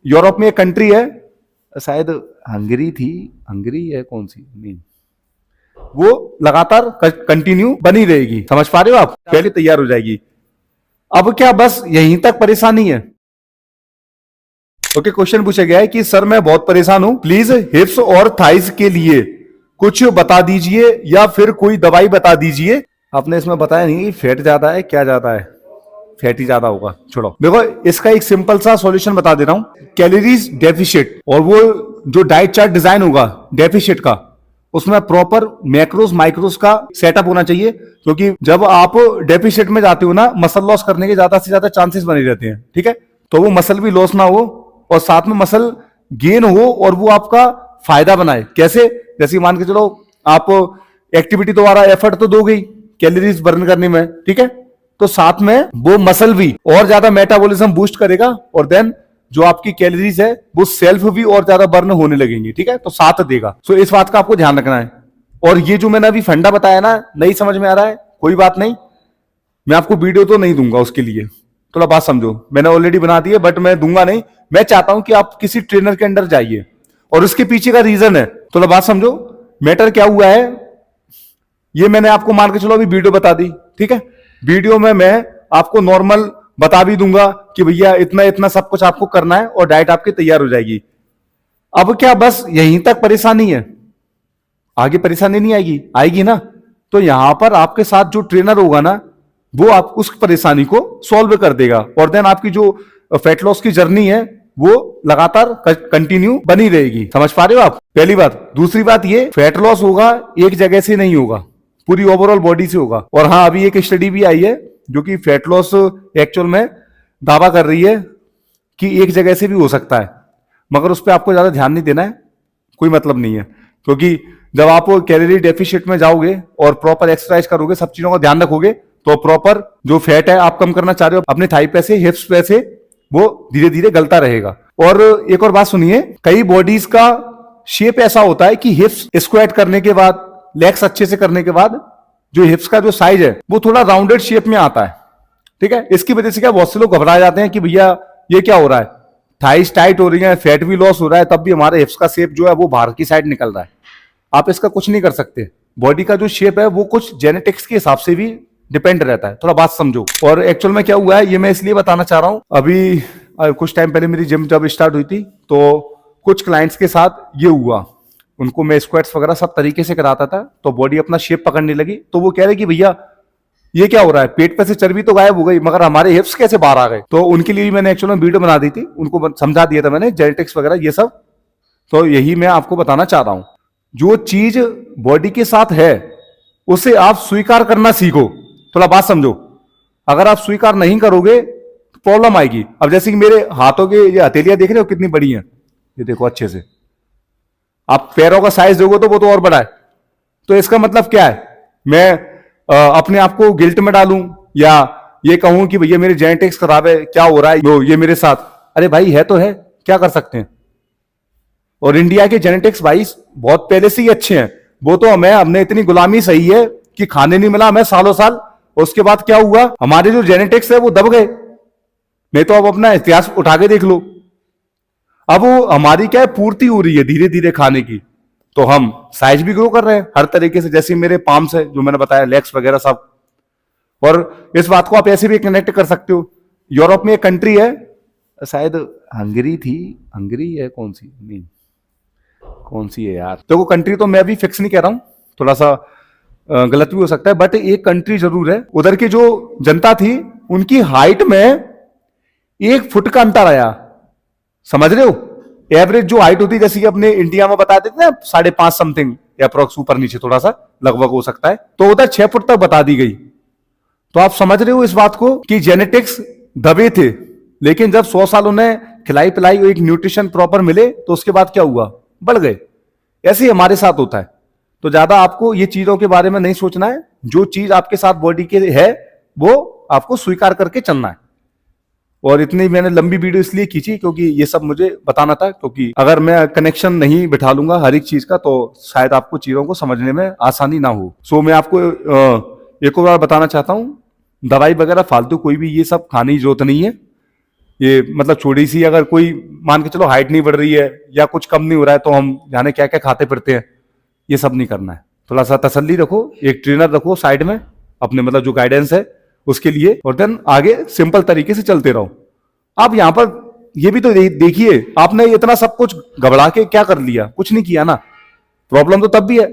Europe में एक country है, शायद हंगरी थी, हंगरी है कौन सी, नहीं, वो लगातार कंटिन्यू बनी रहेगी। समझ पा रहे हो आप, पहले तैयार हो जाएगी। अब क्या बस यहीं तक परेशानी है? ओके, क्वेश्चन पूछा गया है कि सर मैं बहुत परेशान हूं, प्लीज हिप्स और थाइस के लिए कुछ बता दीजिए या फिर कोई दवाई बता दीजिए। आपने इसमें बताया नहीं कि फैट ज्यादा है, क्या ज्यादा है, फैट ही ज्यादा होगा, छोड़ो। देखो इसका एक सिंपल सा सॉल्यूशन बता दे रहा हूं, कैलोरीज डेफिशिएट, और वो जो डाइट चार्ट डिजाइन होगा डेफिशिएट का, उसमें प्रॉपर मैक्रोस माइक्रोस का सेटअप होना चाहिए। क्योंकि जब आप डेफिशिएट में जाते हो ना, मसल लॉस करने के ज्यादा से ज्यादा चांसेस बने रहते हैं, ठीक है। तो वो मसल भी लॉस ना हो और साथ में मसल गेन हो और वो आपका फायदा बनाए। कैसे? जैसे मान के चलो आप एक्टिविटी द्वारा एफर्ट तो दोगे कैलोरीज बर्न करने में, ठीक है, तो साथ में वो मसल भी और ज्यादा मेटाबॉलिज्म बूस्ट करेगा और देन जो आपकी कैलोरीज है वो सेल्फ भी और ज्यादा बर्न होने लगेंगी, ठीक है, तो साथ देगा। सो इस बात का आपको ध्यान रखना है। और ये जो मैंने अभी फंडा बताया ना, नहीं समझ में आ रहा है, कोई बात नहीं, मैं आपको वीडियो तो नहीं दूंगा उसके लिए, थोड़ा बात समझो, मैंने ऑलरेडी बना दी है बट मैं दूंगा नहीं। मैं चाहता हूं कि आप किसी ट्रेनर के अंडर जाइए और उसके पीछे का रीजन है, थोड़ा बात समझो। मैटर क्या हुआ है ये मैंने आपको मान के चलो अभी वीडियो बता दी, ठीक है। वीडियो में मैं आपको नॉर्मल बता भी दूंगा कि भैया इतना इतना सब कुछ आपको करना है और डाइट आपकी तैयार हो जाएगी। अब क्या बस यहीं तक परेशानी है? आगे परेशानी नहीं आएगी? आएगी ना। तो यहां पर आपके साथ जो ट्रेनर होगा ना, वो आप उस परेशानी को सॉल्व कर देगा और देन आपकी जो फैट लॉस की जर्नी है वो लगातार कंटिन्यू बनी रहेगी। समझ पा रहे हो आप? पहली बात। दूसरी बात, ये फैट लॉस होगा एक जगह से नहीं होगा, पूरी ओवरऑल बॉडी से होगा। और हाँ, अभी एक स्टडी भी आई है जो कि फैट लॉस एक्चुअल में दावा कर रही है कि एक जगह से भी हो सकता है, मगर उस पर आपको ज्यादा ध्यान नहीं देना है, कोई मतलब नहीं है। क्योंकि जब आप कैलोरी डेफिशिएट में जाओगे और प्रॉपर एक्सरसाइज करोगे, सब चीजों का ध्यान रखोगे, तो प्रॉपर जो फैट है आप कम करना चाह रहे हो अपने थाई पे से, हिप्स पे से, वो धीरे धीरे गलता रहेगा। और एक और बात सुनिए, कई बॉडीज का शेप ऐसा होता है कि हिप्स स्क्वाट करने के बाद, लेग्स अच्छे से करने के बाद, जो हिप्स का जो साइज है वो थोड़ा राउंडेड शेप में आता है, ठीक है। इसकी वजह से क्या, बहुत से लोग घबरा जाते हैं कि भैया ये क्या हो रहा है, थाइस टाइट हो रही है, फैट भी लॉस हो रहा है, तब भी हमारे हिप्स का शेप जो है वो बाहर की साइड निकल रहा है। आप इसका कुछ नहीं कर सकते। बॉडी का जो शेप है वो कुछ जेनेटिक्स के हिसाब से भी डिपेंड रहता है, थोड़ा बात समझो। और एक्चुअल में क्या हुआ है ये मैं इसलिए बताना चाह रहा हूं, अभी कुछ टाइम पहले मेरी जिम जब स्टार्ट हुई थी तो कुछ क्लाइंट्स के साथ ये हुआ, उनको मैं स्क्वाट्स वगैरह सब तरीके से कराता था, तो बॉडी अपना शेप पकड़ने लगी, तो वो कह रहे कि भैया ये क्या हो रहा है, पेट पे से चर्बी तो गायब हो गई मगर हमारे हिप्स कैसे बाहर आ गए। तो उनके लिए मैंने एक्चुअल में वीडियो बना दी थी, उनको समझा दिया था मैंने जेनेटिक्स वगैरह ये सब। तो यही मैं आपको बताना चाह रहा हूं, जो चीज बॉडी के साथ है उसे आप स्वीकार करना सीखो, थोड़ा बात समझो। अगर आप स्वीकार नहीं करोगे तो प्रॉब्लम आएगी। अब जैसे कि मेरे हाथों के ये हथेलियां देख रहे हो कितनी बड़ी हैं, ये देखो अच्छे से, आप पैरों का साइज देखो तो वो तो और बड़ा है। तो इसका मतलब क्या है, मैं अपने आप को गिल्ट में डालूं या ये कहूं कि भैया मेरे जेनेटिक्स खराब है, क्या हो रहा है ये मेरे साथ? अरे भाई है तो है, क्या कर सकते हैं। और इंडिया के जेनेटिक्स भाई बहुत पहले से ही अच्छे हैं, वो तो हमने इतनी गुलामी सही है कि खाने नहीं मिला हमें सालों साल। उसके बाद क्या हुआ, हमारे जो जेनेटिक्स है वो दब गए। नहीं तो अब अपना इतिहास उठा के देख लो, अब वो हमारी क्या है, पूर्ति हो रही है धीरे धीरे खाने की, तो हम साइज भी ग्रो कर रहे हैं हर तरीके से। जैसे मेरे पाम्स है जो मैंने बताया, लेग्स वगैरह सब। और इस बात को आप ऐसे भी कनेक्ट कर सकते हो, यूरोप में एक कंट्री है, शायद हंगरी थी, हंगरी है कौन सी, नहीं कौन सी है यार, तो वो कंट्री तो मैं अभी फिक्स नहीं कह रहा हूं, थोड़ा सा गलत भी हो सकता है, बट एक कंट्री जरूर है। उधर की जो जनता थी उनकी हाइट में 1 फुट का अंतर आया। समझ रहे हो? एवरेज जो हाइट होती है, जैसे कि अपने इंडिया में बता देते हैं 5.5 समथिंग, अप्रोक्स ऊपर नीचे थोड़ा सा लगभग हो सकता है, तो उधर 6 फुट तक बता दी गई। तो आप समझ रहे हो इस बात को कि जेनेटिक्स दबे थे, लेकिन जब 100 साल उन्हें खिलाई पिलाई एक न्यूट्रिशन प्रॉपर मिले तो उसके बाद क्या हुआ, बढ़ गए। ऐसे ही हमारे साथ होता है। तो ज्यादा आपको ये चीजों के बारे में नहीं सोचना है, जो चीज आपके साथ बॉडी के है वो आपको स्वीकार करके चलना है। और इतनी मैंने लंबी वीडियो इसलिए खींची क्योंकि ये सब मुझे बताना था, क्योंकि अगर मैं कनेक्शन नहीं बिठा लूंगा हर एक चीज का तो शायद आपको चीजों को समझने में आसानी ना हो। सो मैं आपको एक और बार बताना चाहता हूं, दवाई वगैरह फालतू कोई भी ये सब खाने की जरूरत नहीं है। ये मतलब छोटी सी अगर कोई मान के चलो हाइट नहीं बढ़ रही है या कुछ कम नहीं हो रहा है तो हम जाने क्या क्या खाते फिरते हैं, ये सब नहीं करना है। थोड़ा सा तसल्ली रखो, एक ट्रेनर रखो साइड में अपने, मतलब जो गाइडेंस है उसके लिए, और देन आगे सिंपल तरीके से चलते रहो। आप यहां पर ये भी तो देखिए, आपने इतना सब कुछ घबरा के क्या कर लिया, कुछ नहीं किया ना। प्रॉब्लम तो तब भी है।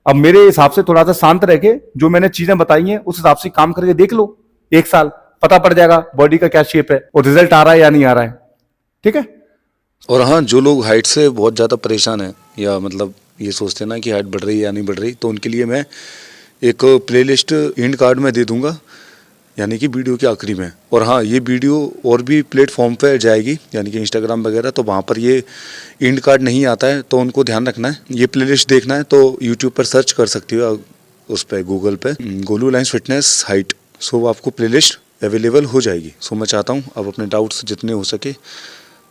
अब मेरे हिसाब से थोड़ा सा शांत रह के जो मैंने चीजें बताई हैं उस हिसाब से काम करके देख लो, 1 साल पता पड़ जाएगा बॉडी का क्या शेप है और रिजल्ट आ रहा है या नहीं आ रहा है। ठीक है। और हाँ, जो लोग हाइट से बहुत ज़्यादा परेशान हैं या मतलब ये सोचते हैं ना कि हाइट बढ़ रही है या नहीं बढ़ रही, तो उनके लिए मैं एक प्लेलिस्ट एंड कार्ड में दे दूंगा, यानी कि वीडियो के आखिरी में। और हाँ, ये वीडियो और भी प्लेटफॉर्म पे जाएगी, यानी कि इंस्टाग्राम वगैरह, तो वहाँ पर ये एंड कार्ड नहीं आता है, तो उनको ध्यान रखना है। ये प्लेलिस्ट देखना है तो यूट्यूब पर सर्च कर सकती हो, उस पर गूगल पे गोलू लाइन्स फिटनेस हाइट, सो आपको प्लेलिस्ट अवेलेबल हो जाएगी। सो मैं चाहता हूँ अब अपने डाउट्स जितने हो सके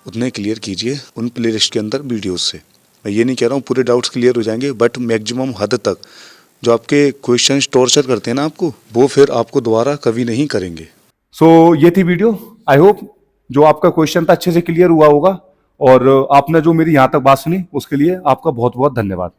उतने क्लियर कीजिए उन प्लेलिस्ट के अंदर वीडियोस से। मैं ये नहीं कह रहा हूँ पूरे डाउट्स क्लियर हो जाएंगे, बट मैक्सिमम हद तक जो आपके क्वेश्चंस टॉर्चर करते हैं ना आपको, वो फिर आपको दोबारा कभी नहीं करेंगे। सो ये थी वीडियो। आई होप जो आपका क्वेश्चन था अच्छे से क्लियर हुआ होगा, और आपने जो मेरी यहां तक बात सुनी उसके लिए आपका बहुत बहुत धन्यवाद।